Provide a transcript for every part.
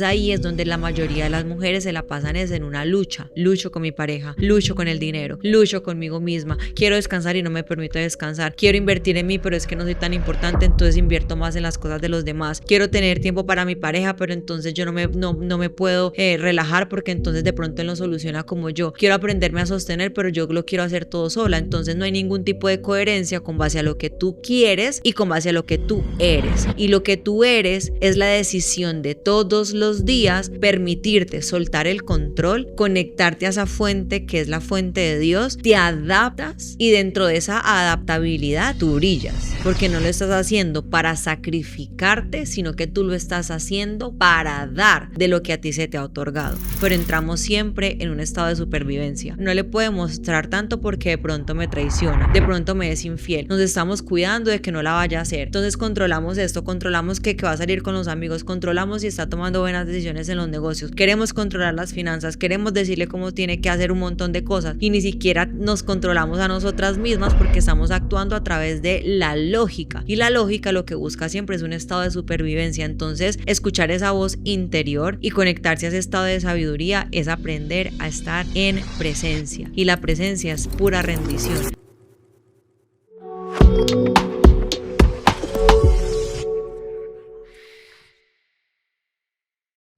Ahí es donde la mayoría de las mujeres se la pasan es en una lucha. Lucho con mi pareja, lucho con el dinero, lucho conmigo misma. Quiero descansar y no me permito descansar. Quiero invertir en mí, pero es que no soy tan importante, entonces invierto más en las cosas de los demás. Quiero tener tiempo para mi pareja, pero entonces yo no me puedo relajar porque entonces de pronto él no soluciona como yo. Quiero aprenderme a sostener, pero yo lo quiero hacer todo sola. Entonces no hay ningún tipo de coherencia con base a lo que tú quieres y con base a lo que tú eres. Y lo que tú eres es la decisión de todos los días permitirte soltar el control, conectarte a esa fuente que es la fuente de Dios, te adaptas y dentro de esa adaptabilidad tú brillas, porque no lo estás haciendo para sacrificarte, sino que tú lo estás haciendo para dar de lo que a ti se te ha otorgado. Pero entramos siempre en un estado de supervivencia. No le puedo mostrar tanto porque de pronto me traiciona, de pronto me es infiel. Nos estamos cuidando de que no la vaya a hacer. Entonces controlamos esto, controlamos que va a salir con los amigos, controlamos si está tomando buenas decisiones en los negocios, queremos controlar las finanzas, queremos decirle cómo tiene que hacer un montón de cosas y ni siquiera nos controlamos a nosotras mismas porque estamos actuando a través de la lógica, y la lógica lo que busca siempre es un estado de supervivencia. Entonces escuchar esa voz interior y conectarse a ese estado de sabiduría es aprender a estar en presencia, y la presencia es pura rendición.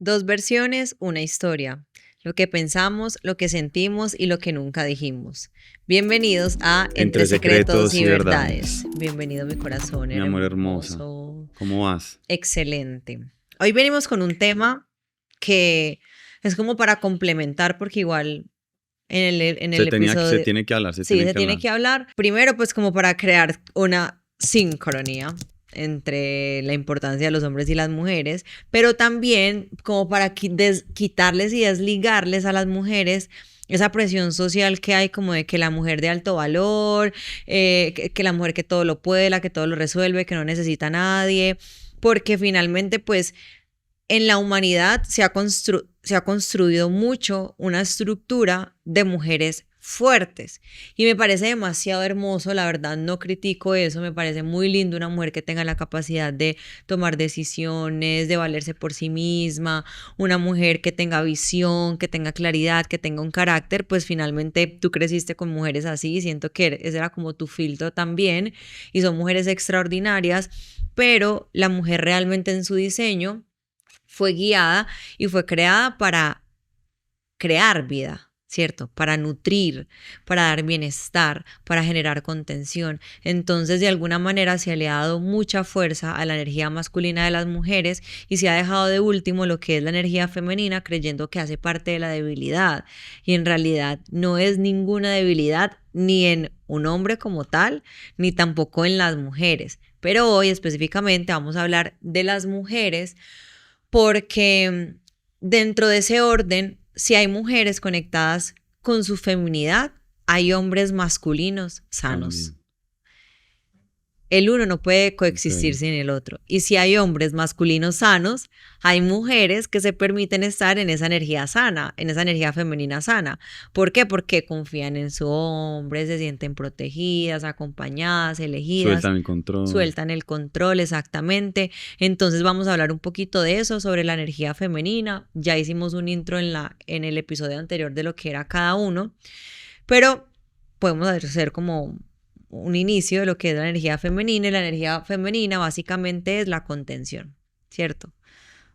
Dos versiones, una historia. Lo que pensamos, lo que sentimos y lo que nunca dijimos. Bienvenidos a Entre Secretos y Verdades. Bienvenido mi corazón, mi amor hermosa. ¿Cómo vas? Excelente. Hoy venimos con un tema que es como para complementar, porque igual en el episodio... Se tiene que hablar. Se tiene que hablar. Primero, pues como para crear una sincronía entre la importancia de los hombres y las mujeres, pero también como para quitarles y desligarles a las mujeres esa presión social que hay como de que la mujer de alto valor, que la mujer que todo lo puede, la que todo lo resuelve, que no necesita a nadie, porque finalmente pues en la humanidad se ha construido mucho una estructura de mujeres fuertes y me parece demasiado hermoso, la verdad no critico eso, me parece muy lindo una mujer que tenga la capacidad de tomar decisiones, de valerse por sí misma, una mujer que tenga visión, que tenga claridad, que tenga un carácter. Pues finalmente tú creciste con mujeres así, siento que ese era como tu filtro también y son mujeres extraordinarias, pero la mujer realmente en su diseño fue guiada y fue creada para crear vida, ¿cierto? Para nutrir, para dar bienestar, para generar contención. Entonces, de alguna manera se le ha dado mucha fuerza a la energía masculina de las mujeres y se ha dejado de último lo que es la energía femenina, creyendo que hace parte de la debilidad. Y en realidad no es ninguna debilidad ni en un hombre como tal, ni tampoco en las mujeres. Pero hoy específicamente vamos a hablar de las mujeres, porque dentro de ese orden, si hay mujeres conectadas con su feminidad, hay hombres masculinos sanos. El uno no puede coexistir sin el otro. Y si hay hombres masculinos sanos, hay mujeres que se permiten estar en esa energía sana, en esa energía femenina sana. ¿Por qué? Porque confían en su hombre, se sienten protegidas, acompañadas, elegidas. Sueltan el control, exactamente. Entonces vamos a hablar un poquito de eso, sobre la energía femenina. Ya hicimos un intro en el episodio anterior de lo que era cada uno, pero podemos hacer como un inicio de lo que es la energía femenina. Y la energía femenina básicamente es la contención, ¿cierto?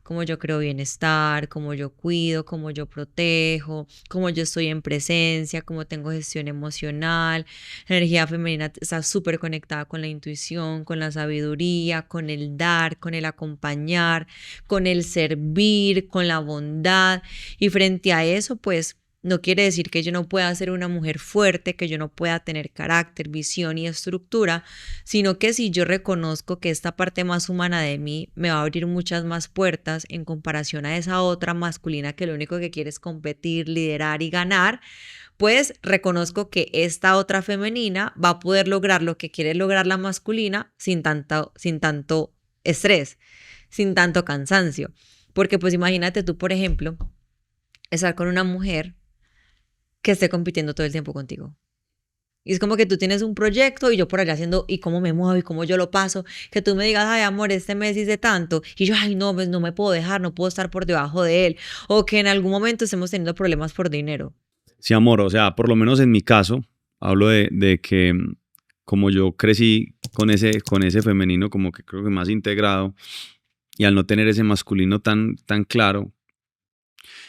Cómo yo creo bienestar, cómo yo cuido, cómo yo protejo, cómo yo estoy en presencia, cómo tengo gestión emocional. La energía femenina está súper conectada con la intuición, con la sabiduría, con el dar, con el acompañar, con el servir, con la bondad. Y frente a eso, pues, no quiere decir que yo no pueda ser una mujer fuerte, que yo no pueda tener carácter, visión y estructura, sino que si yo reconozco que esta parte más humana de mí me va a abrir muchas más puertas en comparación a esa otra masculina que lo único que quiere es competir, liderar y ganar, pues reconozco que esta otra femenina va a poder lograr lo que quiere lograr la masculina sin tanto estrés, sin tanto cansancio. Porque pues imagínate tú, por ejemplo, estar con una mujer que esté compitiendo todo el tiempo contigo. Y es como que tú tienes un proyecto y yo por allá haciendo, y cómo me muevo y cómo yo lo paso, que tú me digas, ay, amor, este mes hice tanto, y yo, ay, no, pues no me puedo dejar, no puedo estar por debajo de él, o que en algún momento estemos teniendo problemas por dinero. Sí, amor, o sea, por lo menos en mi caso, hablo de que como yo crecí con ese femenino como que creo que más integrado y al no tener ese masculino tan claro,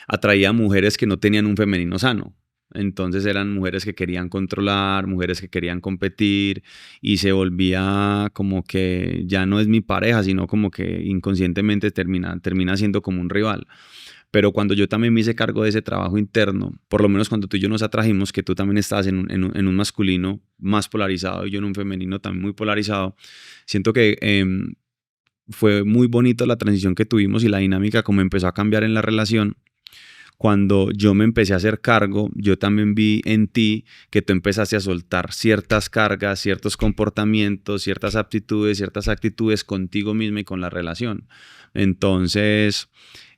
atraía a mujeres que no tenían un femenino sano. Entonces eran mujeres que querían controlar, mujeres que querían competir y se volvía como que ya no es mi pareja, sino como que inconscientemente termina siendo como un rival. Pero cuando yo también me hice cargo de ese trabajo interno, por lo menos cuando tú y yo nos atrajimos, que tú también estabas en un masculino más polarizado y yo en un femenino también muy polarizado, siento que fue muy bonito la transición que tuvimos y la dinámica como empezó a cambiar en la relación. Cuando yo me empecé a hacer cargo, yo también vi en ti que tú empezaste a soltar ciertas cargas, ciertos comportamientos, ciertas aptitudes, ciertas actitudes contigo misma y con la relación. Entonces,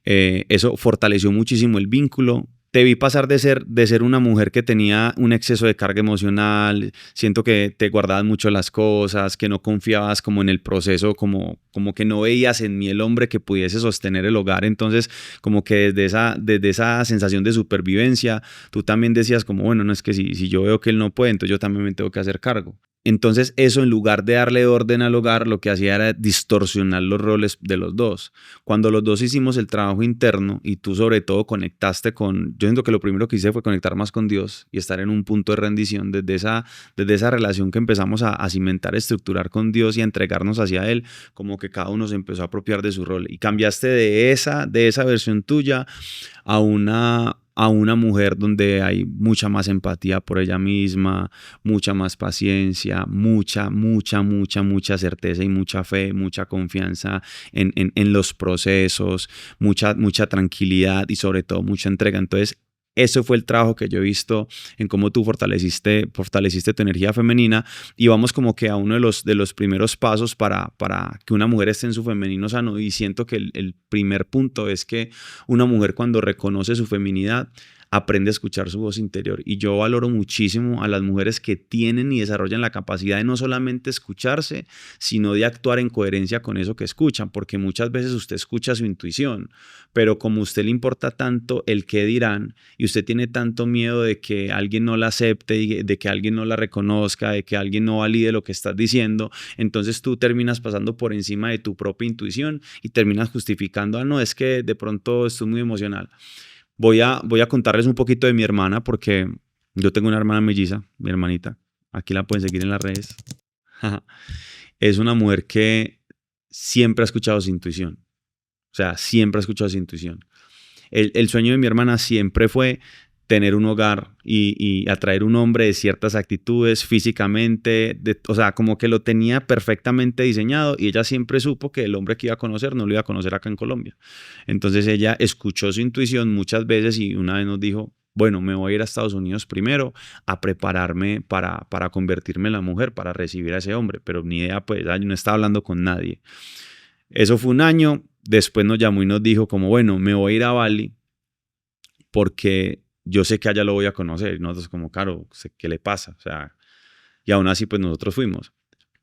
eso fortaleció muchísimo el vínculo. Te vi pasar de ser una mujer que tenía un exceso de carga emocional, siento que te guardabas mucho las cosas, que no confiabas como en el proceso, como que no veías en mí el hombre que pudiese sostener el hogar. Entonces, como que desde esa sensación de supervivencia, tú también decías como, bueno, no es que si yo veo que él no puede, entonces yo también me tengo que hacer cargo. Entonces eso en lugar de darle orden al hogar, lo que hacía era distorsionar los roles de los dos. Cuando los dos hicimos el trabajo interno y tú sobre todo conectaste yo siento que lo primero que hice fue conectar más con Dios y estar en un punto de rendición desde esa relación que empezamos a cimentar, a estructurar con Dios y a entregarnos hacia Él, como que cada uno se empezó a apropiar de su rol y cambiaste de esa versión tuya a una mujer donde hay mucha más empatía por ella misma, mucha más paciencia, mucha certeza y mucha fe, mucha confianza en los procesos, mucha tranquilidad y sobre todo mucha entrega. Entonces, eso fue el trabajo que yo he visto en cómo tú fortaleciste tu energía femenina y vamos como que a uno de los primeros pasos para que una mujer esté en su femenino sano y siento que el primer punto es que una mujer cuando reconoce su feminidad aprende a escuchar su voz interior y yo valoro muchísimo a las mujeres que tienen y desarrollan la capacidad de no solamente escucharse, sino de actuar en coherencia con eso que escuchan, porque muchas veces usted escucha su intuición, pero como a usted le importa tanto el qué dirán y usted tiene tanto miedo de que alguien no la acepte, de que alguien no la reconozca, de que alguien no valide lo que estás diciendo, entonces tú terminas pasando por encima de tu propia intuición y terminas justificando, no, es que de pronto estoy muy emocional. Voy a contarles un poquito de mi hermana porque yo tengo una hermana melliza, mi hermanita. Aquí la pueden seguir en las redes. Es una mujer que siempre ha escuchado su intuición. O sea, siempre ha escuchado su intuición. El sueño de mi hermana siempre fue tener un hogar y atraer un hombre de ciertas actitudes físicamente, o sea, como que lo tenía perfectamente diseñado y ella siempre supo que el hombre que iba a conocer no lo iba a conocer acá en Colombia. Entonces ella escuchó su intuición muchas veces y una vez nos dijo, bueno, me voy a ir a Estados Unidos primero a prepararme para convertirme en la mujer, para recibir a ese hombre, pero ni idea, pues yo no estaba hablando con nadie. Eso fue un año, después nos llamó y nos dijo como, bueno, me voy a ir a Bali porque yo sé que allá lo voy a conocer. Y nosotros como, claro, ¿qué le pasa? O sea, y aún así pues nosotros fuimos.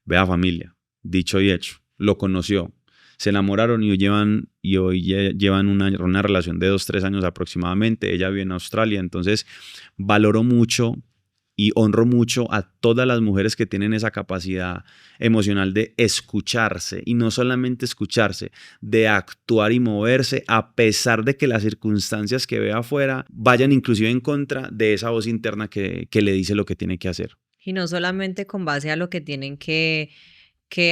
Vea familia, dicho y hecho, lo conoció. Se enamoraron y hoy llevan una relación de 2, 3 años aproximadamente. Ella vive en Australia, entonces valoro mucho y honro mucho a todas las mujeres que tienen esa capacidad emocional de escucharse y no solamente escucharse, de actuar y moverse a pesar de que las circunstancias que ve afuera vayan inclusive en contra de esa voz interna que le dice lo que tiene que hacer. Y no solamente con base a lo que tienen que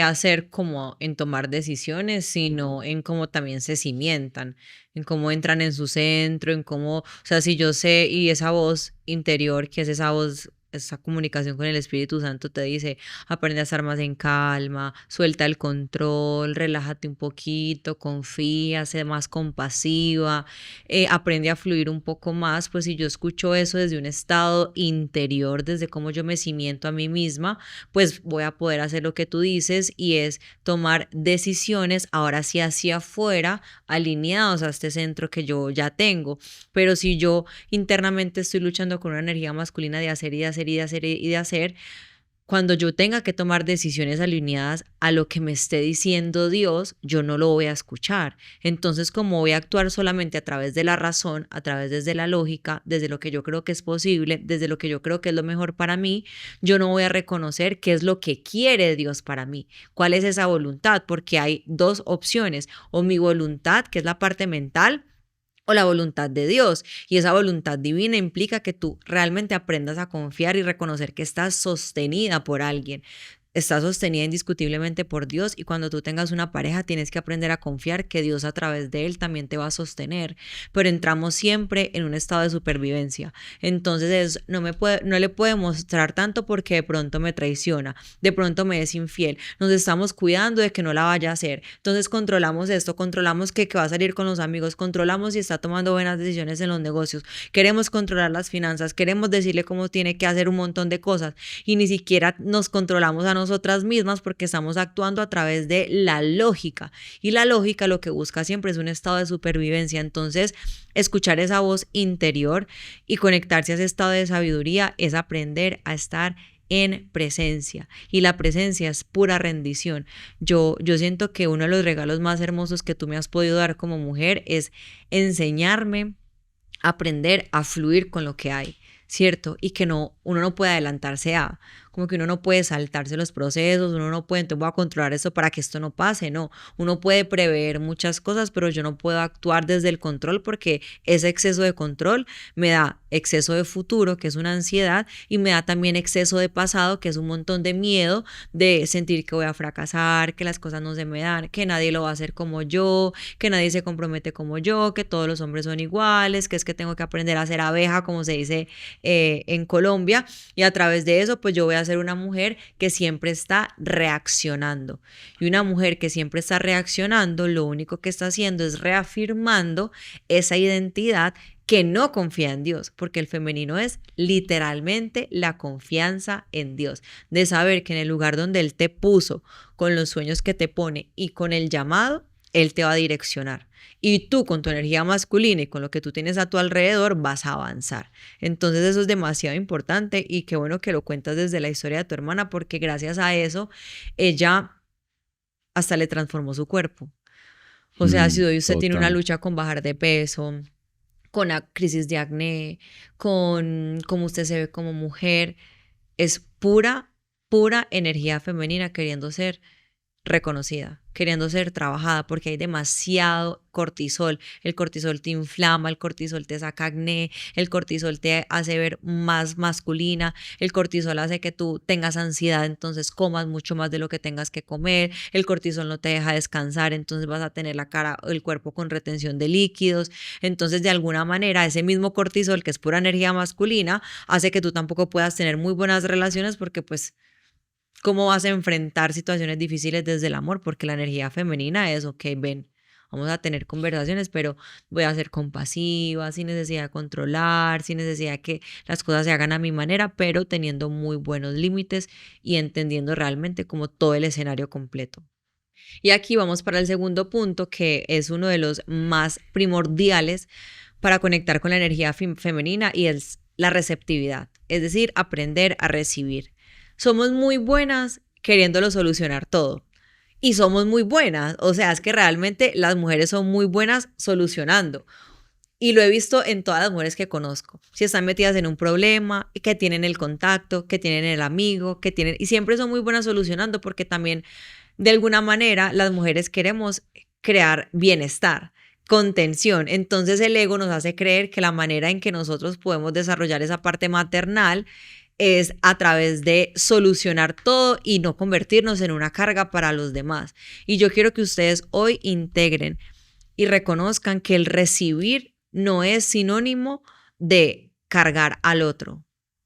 hacer como en tomar decisiones, sino en cómo también se cimientan, en cómo entran en su centro, en cómo, o sea, si yo sé y esa voz interior, que es esa voz, esa comunicación con el Espíritu Santo te dice, aprende a estar más en calma, suelta el control, relájate un poquito, confía, sé más compasiva, aprende a fluir un poco más, pues si yo escucho eso desde un estado interior, desde cómo yo me cimiento a mí misma, pues voy a poder hacer lo que tú dices y es tomar decisiones ahora sí hacia afuera, alineados a este centro que yo ya tengo. Pero si yo internamente estoy luchando con una energía masculina de hacer y de hacer hacer y de hacer y de hacer, cuando yo tenga que tomar decisiones alineadas a lo que me esté diciendo Dios, yo no lo voy a escuchar. Entonces, como voy a actuar solamente a través de la razón, a través desde la lógica, desde lo que yo creo que es posible, desde lo que yo creo que es lo mejor para mí, yo no voy a reconocer qué es lo que quiere Dios para mí, cuál es esa voluntad, porque hay dos opciones, o mi voluntad, que es la parte mental, o la voluntad de Dios. Y esa voluntad divina implica que tú realmente aprendas a confiar y reconocer que estás sostenida por alguien. Estás sostenida indiscutiblemente por Dios, y cuando tú tengas una pareja tienes que aprender a confiar que Dios a través de él también te va a sostener, pero entramos siempre en un estado de supervivencia. Entonces no le puede mostrar tanto porque de pronto me traiciona, de pronto me es infiel, nos estamos cuidando de que no la vaya a hacer, entonces controlamos esto, controlamos que va a salir con los amigos, controlamos si está tomando buenas decisiones en los negocios, queremos controlar las finanzas, queremos decirle cómo tiene que hacer un montón de cosas y ni siquiera nos controlamos a nosotras mismas porque estamos actuando a través de la lógica, y la lógica lo que busca siempre es un estado de supervivencia. Entonces, escuchar esa voz interior y conectarse a ese estado de sabiduría es aprender a estar en presencia, y la presencia es pura rendición. Yo siento que uno de los regalos más hermosos que tú me has podido dar como mujer es enseñarme a aprender a fluir con lo que hay, ¿cierto? Y que uno no puede adelantarse a, como que uno no puede saltarse los procesos, uno no puede, entonces voy a controlar esto para que esto no pase, no. Uno puede prever muchas cosas, pero yo no puedo actuar desde el control, porque ese exceso de control me da exceso de futuro, que es una ansiedad, y me da también exceso de pasado, que es un montón de miedo de sentir que voy a fracasar, que las cosas no se me dan, que nadie lo va a hacer como yo, que nadie se compromete como yo, que todos los hombres son iguales, que es que tengo que aprender a ser abeja, como se dice en Colombia, y a través de eso pues yo voy a ser una mujer que siempre está reaccionando, y una mujer que siempre está reaccionando lo único que está haciendo es reafirmando esa identidad que no confía en Dios, porque el femenino es literalmente la confianza en Dios, de saber que en el lugar donde Él te puso, con los sueños que te pone y con el llamado, Él te va a direccionar. Y tú con tu energía masculina y con lo que tú tienes a tu alrededor vas a avanzar. Entonces eso es demasiado importante, y qué bueno que lo cuentas desde la historia de tu hermana, porque gracias a eso ella hasta le transformó su cuerpo. O sea, si hoy usted tiene una lucha con bajar de peso, con la crisis de acné, con cómo usted se ve como mujer, es pura energía femenina queriendo ser reconocida, queriendo ser trabajada, porque hay demasiado cortisol. El cortisol te inflama, el cortisol te saca acné, el cortisol te hace ver más masculina, el cortisol hace que tú tengas ansiedad, entonces comas mucho más de lo que tengas que comer, el cortisol no te deja descansar, entonces vas a tener la cara, el cuerpo con retención de líquidos. Entonces de alguna manera ese mismo cortisol, que es pura energía masculina, hace que tú tampoco puedas tener muy buenas relaciones, porque pues ¿cómo vas a enfrentar situaciones difíciles desde el amor? Porque la energía femenina es, ok, ven, vamos a tener conversaciones, pero voy a ser compasiva, sin necesidad de controlar, sin necesidad de que las cosas se hagan a mi manera, pero teniendo muy buenos límites y entendiendo realmente como todo el escenario completo. Y aquí vamos para el segundo punto, que es uno de los más primordiales para conectar con la energía femenina, y es la receptividad, es decir, aprender a recibir. Somos muy buenas queriéndolo solucionar todo, y somos muy buenas, o sea, es que realmente las mujeres son muy buenas solucionando, y lo he visto en todas las mujeres que conozco. Si están metidas en un problema, que tienen el contacto, que tienen el amigo, y siempre son muy buenas solucionando, porque también de alguna manera las mujeres queremos crear bienestar, contención. Entonces el ego nos hace creer que la manera en que nosotros podemos desarrollar esa parte maternal es a través de solucionar todo y no convertirnos en una carga para los demás. Y yo quiero que ustedes hoy integren y reconozcan que el recibir no es sinónimo de cargar al otro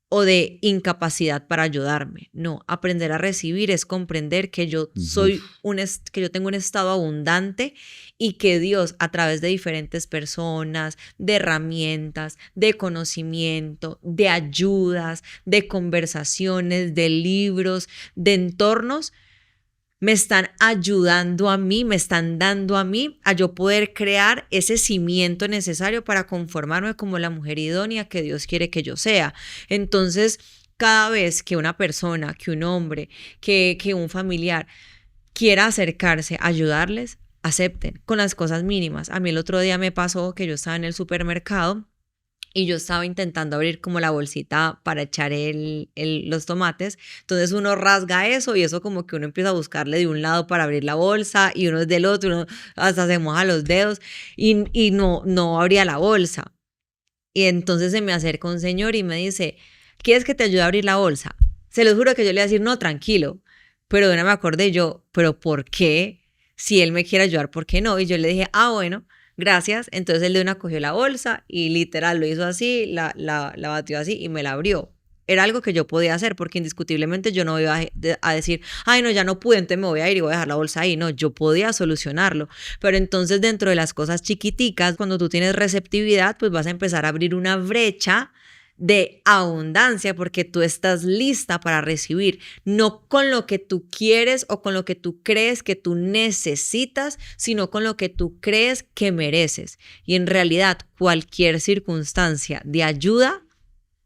o de incapacidad para ayudarme. No, aprender a recibir es comprender que yo que yo tengo un estado abundante, y que Dios, a través de diferentes personas, de herramientas, de conocimiento, de ayudas, de conversaciones, de libros, de entornos, me están ayudando a mí, me están dando a mí a yo poder crear ese cimiento necesario para conformarme como la mujer idónea que Dios quiere que yo sea. Entonces, cada vez que una persona, que un hombre, que un familiar quiera acercarse, ayudarles, acepten con las cosas mínimas. A mí el otro día me pasó que yo estaba en el supermercado y yo estaba intentando abrir como la bolsita para echar los tomates. Entonces uno rasga eso y eso como que uno empieza a buscarle de un lado para abrir la bolsa y uno es del otro, uno hasta se moja los dedos y no abría la bolsa. Y entonces se me acerca un señor y me dice, ¿quieres que te ayude a abrir la bolsa? Se los juro que yo le iba a decir, no, tranquilo. Pero de una me acordé yo, ¿pero por qué? Si él me quiere ayudar, ¿por qué no? Y yo le dije, bueno, gracias. Entonces él de una cogió la bolsa y literal lo hizo así, la batió así y me la abrió. Era algo que yo podía hacer porque indiscutiblemente yo no iba a decir, ay, no, ya no pude, entonces me voy a ir y voy a dejar la bolsa ahí. No, yo podía solucionarlo. Pero entonces dentro de las cosas chiquiticas, cuando tú tienes receptividad, pues vas a empezar a abrir una brecha de abundancia porque tú estás lista para recibir, no con lo que tú quieres o con lo que tú crees que tú necesitas, sino con lo que tú crees que mereces. Y en realidad cualquier circunstancia de ayuda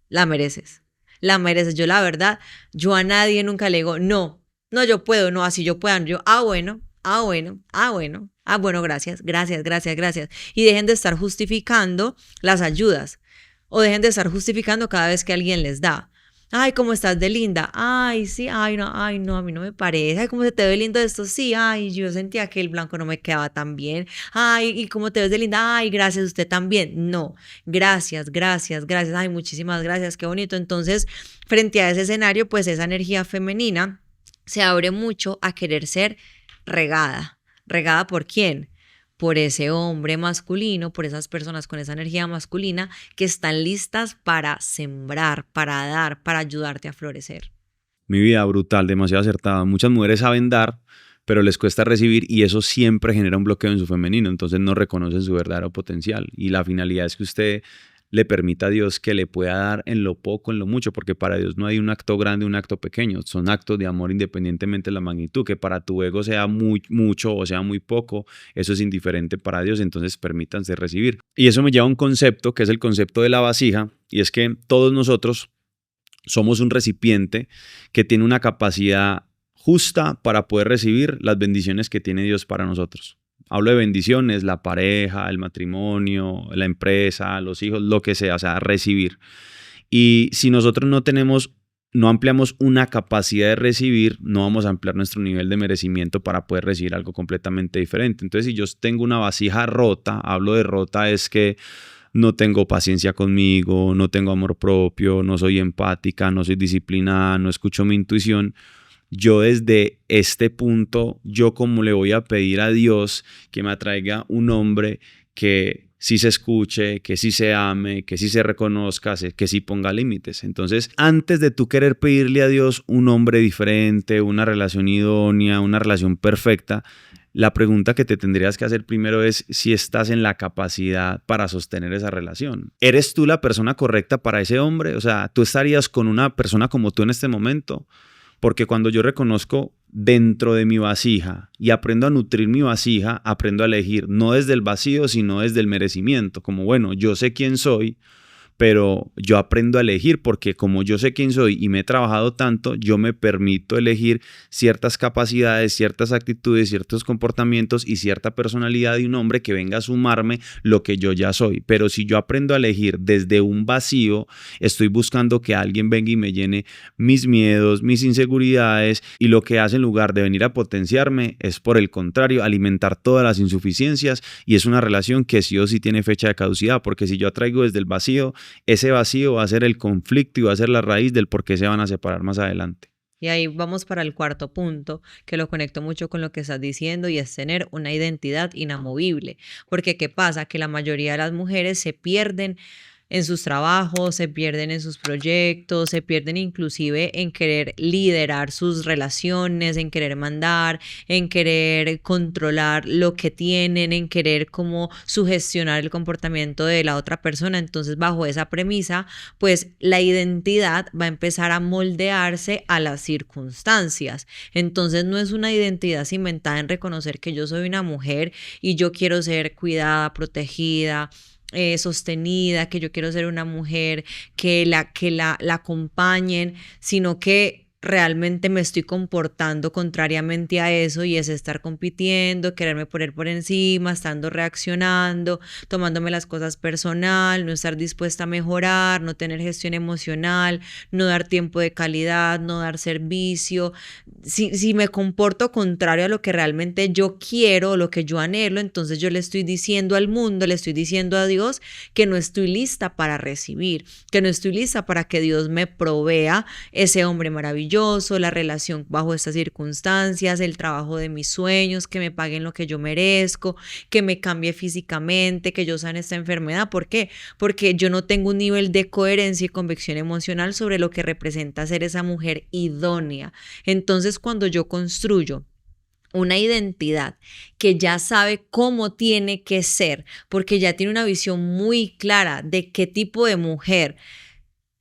la mereces. La mereces. Yo la verdad, yo a nadie nunca le digo, no, yo puedo, no, así yo puedo. Yo, bueno, gracias. Y dejen de estar justificando las ayudas. O dejen de estar justificando cada vez que alguien les da. Ay, ¿cómo estás de linda? Ay, sí, ay, no, a mí no me parece. Ay, ¿cómo se te ve lindo esto? Sí, ay, yo sentía que el blanco no me quedaba tan bien. Ay, ¿y cómo te ves de linda? Ay, gracias, usted también. No, gracias. Ay, muchísimas gracias, qué bonito. Entonces, frente a ese escenario, pues esa energía femenina se abre mucho a querer ser regada. ¿Regada por quién? Por ese hombre masculino, por esas personas con esa energía masculina que están listas para sembrar, para dar, para ayudarte a florecer. Mi vida, brutal, demasiado acertada. Muchas mujeres saben dar, pero les cuesta recibir y eso siempre genera un bloqueo en su femenino, entonces no reconocen su verdadero potencial y la finalidad es que usted le permita a Dios que le pueda dar en lo poco, en lo mucho, porque para Dios no hay un acto grande, un acto pequeño, son actos de amor independientemente de la magnitud, que para tu ego sea muy mucho o sea muy poco, eso es indiferente para Dios, entonces permítanse recibir. Y eso me lleva a un concepto que es el concepto de la vasija, y es que todos nosotros somos un recipiente que tiene una capacidad justa para poder recibir las bendiciones que tiene Dios para nosotros. Hablo de bendiciones, la pareja, el matrimonio, la empresa, los hijos, lo que sea, o sea, recibir. Y si nosotros no ampliamos una capacidad de recibir, no vamos a ampliar nuestro nivel de merecimiento para poder recibir algo completamente diferente. Entonces, si yo tengo una vasija rota, hablo de rota es que no tengo paciencia conmigo, no tengo amor propio, no soy empática, no soy disciplinada, no escucho mi intuición. Yo desde este punto, yo como le voy a pedir a Dios que me atraiga un hombre que sí se escuche, que sí se ame, que sí se reconozca, que sí ponga límites. Entonces, antes de tú querer pedirle a Dios un hombre diferente, una relación idónea, una relación perfecta, la pregunta que te tendrías que hacer primero es si estás en la capacidad para sostener esa relación. ¿Eres tú la persona correcta para ese hombre? O sea, ¿tú estarías con una persona como tú en este momento? Porque cuando yo reconozco dentro de mi vasija y aprendo a nutrir mi vasija, aprendo a elegir no desde el vacío, sino desde el merecimiento. Como bueno, yo sé quién soy, pero yo aprendo a elegir porque como yo sé quién soy y me he trabajado tanto, yo me permito elegir ciertas capacidades, ciertas actitudes, ciertos comportamientos y cierta personalidad de un hombre que venga a sumarme lo que yo ya soy. Pero si yo aprendo a elegir desde un vacío, estoy buscando que alguien venga y me llene mis miedos, mis inseguridades y lo que hace en lugar de venir a potenciarme es por el contrario, alimentar todas las insuficiencias y es una relación que sí o sí tiene fecha de caducidad porque si yo atraigo desde el vacío, ese vacío va a ser el conflicto y va a ser la raíz del por qué se van a separar más adelante. Y ahí vamos para el cuarto punto, que lo conecto mucho con lo que estás diciendo y es tener una identidad inamovible. Porque ¿qué pasa? Que la mayoría de las mujeres se pierden en sus trabajos, se pierden en sus proyectos, se pierden inclusive en querer liderar sus relaciones, en querer mandar, en querer controlar lo que tienen, en querer como sugestionar el comportamiento de la otra persona. Entonces, bajo esa premisa, pues la identidad va a empezar a moldearse a las circunstancias. Entonces, no es una identidad cimentada en reconocer que yo soy una mujer y yo quiero ser cuidada, protegida, sostenida, que yo quiero ser una mujer que la acompañen, sino que realmente me estoy comportando contrariamente a eso y es estar compitiendo, quererme poner por encima, estando reaccionando, tomándome las cosas personal, no estar dispuesta a mejorar, no tener gestión emocional, no dar tiempo de calidad, no dar servicio. Si me comporto contrario a lo que realmente yo quiero, lo que yo anhelo, entonces yo le estoy diciendo al mundo, le estoy diciendo a Dios que no estoy lista para recibir, que no estoy lista para que Dios me provea ese hombre maravilloso, la relación bajo estas circunstancias, el trabajo de mis sueños, que me paguen lo que yo merezco, que me cambie físicamente, que yo sane esta enfermedad. ¿Por qué? Porque yo no tengo un nivel de coherencia y convicción emocional sobre lo que representa ser esa mujer idónea. Entonces, cuando yo construyo una identidad que ya sabe cómo tiene que ser, porque ya tiene una visión muy clara de qué tipo de mujer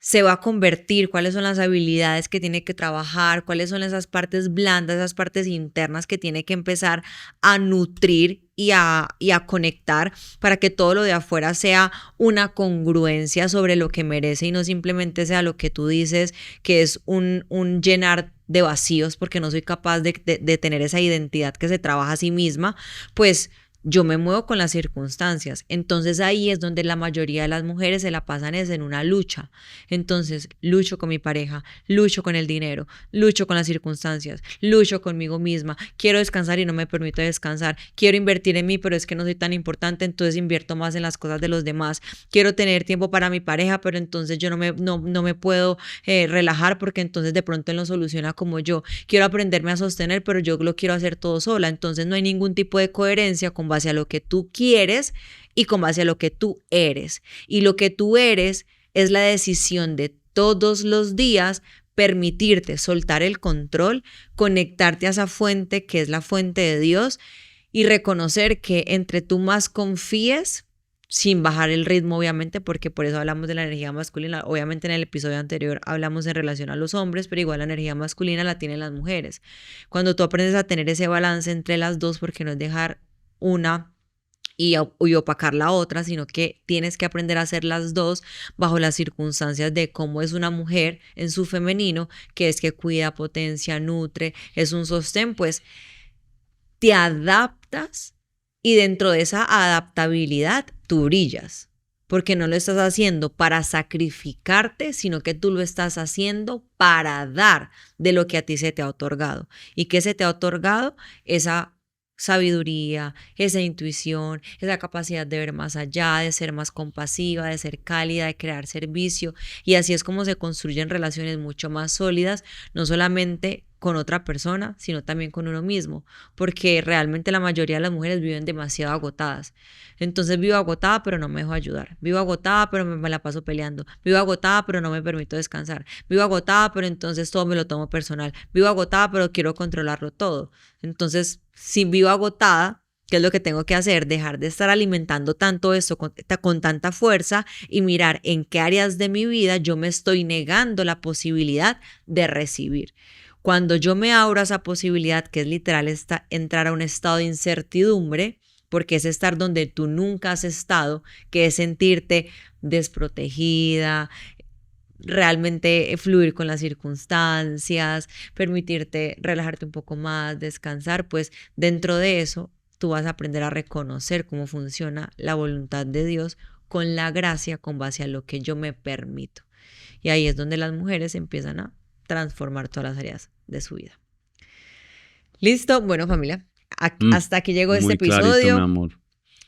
se va a convertir, cuáles son las habilidades que tiene que trabajar, cuáles son esas partes blandas, esas partes internas que tiene que empezar a nutrir y a conectar para que todo lo de afuera sea una congruencia sobre lo que merece y no simplemente sea lo que tú dices, que es un llenar de vacíos porque no soy capaz de tener esa identidad que se trabaja a sí misma, pues yo me muevo con las circunstancias. Entonces ahí es donde la mayoría de las mujeres se la pasan es en una lucha. Entonces lucho con mi pareja, lucho con el dinero, lucho con las circunstancias, lucho conmigo misma, quiero descansar y no me permito descansar, quiero invertir en mí pero es que no soy tan importante, entonces invierto más en las cosas de los demás, quiero tener tiempo para mi pareja pero entonces yo no me puedo relajar porque entonces de pronto él no soluciona como yo, quiero aprenderme a sostener pero yo lo quiero hacer todo sola, entonces no hay ningún tipo de coherencia con base a lo que tú quieres y con base a lo que tú eres. Y lo que tú eres es la decisión de todos los días permitirte soltar el control, conectarte a esa fuente que es la fuente de Dios y reconocer que entre tú más confíes, sin bajar el ritmo obviamente, porque por eso hablamos de la energía masculina, obviamente en el episodio anterior hablamos en relación a los hombres, pero igual la energía masculina la tienen las mujeres. Cuando tú aprendes a tener ese balance entre las dos, porque no es dejar una y opacar la otra, sino que tienes que aprender a hacer las dos bajo las circunstancias de cómo es una mujer en su femenino, que es que cuida, potencia, nutre, es un sostén, pues te adaptas y dentro de esa adaptabilidad tú brillas, porque no lo estás haciendo para sacrificarte, sino que tú lo estás haciendo para dar de lo que a ti se te ha otorgado. ¿Y qué se te ha otorgado? Esa sabiduría, esa intuición, esa capacidad de ver más allá, de ser más compasiva, de ser cálida, de crear servicio. Y así es como se construyen relaciones mucho más sólidas, no solamente con otra persona, sino también con uno mismo, porque realmente la mayoría de las mujeres viven demasiado agotadas. Entonces vivo agotada, pero no me dejo ayudar. Vivo agotada, pero me la paso peleando. Vivo agotada, pero no me permito descansar. Vivo agotada, pero entonces todo me lo tomo personal. Vivo agotada, pero quiero controlarlo todo. Entonces, si vivo agotada, ¿qué es lo que tengo que hacer? Dejar de estar alimentando tanto esto con tanta fuerza y mirar en qué áreas de mi vida yo me estoy negando la posibilidad de recibir. Cuando yo me abro a esa posibilidad, que es literal entrar a un estado de incertidumbre, porque es estar donde tú nunca has estado, que es sentirte desprotegida, realmente fluir con las circunstancias, permitirte relajarte un poco más, descansar, pues dentro de eso tú vas a aprender a reconocer cómo funciona la voluntad de Dios con la gracia, con base a lo que yo me permito. Y ahí es donde las mujeres empiezan a transformar todas las áreas de su vida. ¿Listo? Bueno, familia, hasta aquí llegó este episodio. Clarito, mi amor.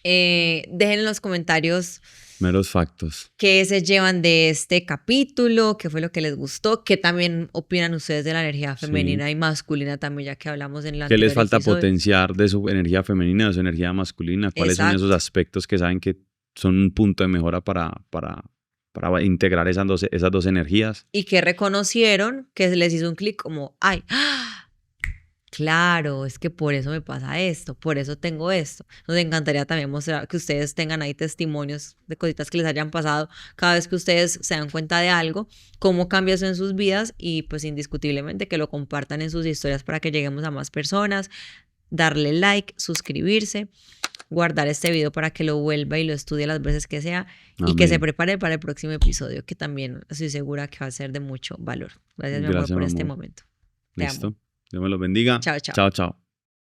Dejen en los comentarios meros factos. ¿Qué se llevan de este capítulo? ¿Qué fue lo que les gustó? ¿Qué también opinan ustedes de la energía femenina y masculina también, ya que hablamos en la anterior? ¿Qué les falta episodio? Potenciar de su energía femenina, de su energía masculina? ¿Cuáles son esos aspectos que saben que son un punto de mejora para integrar esas dos energías? Y que reconocieron que les hizo un clic como, ay, claro, es que por eso me pasa esto, por eso tengo esto. Nos encantaría también mostrar que ustedes tengan ahí testimonios de cositas que les hayan pasado cada vez que ustedes se dan cuenta de algo, cómo cambia eso en sus vidas y pues indiscutiblemente que lo compartan en sus historias para que lleguemos a más personas, darle like, suscribirse. guardar este video para que lo vuelva y lo estudie las veces que sea y que se prepare para el próximo episodio, que también estoy segura que va a ser de mucho valor. Gracias, mi amor, por este momento. Listo. Dios me los bendiga. Chao, chao. Chao, chao.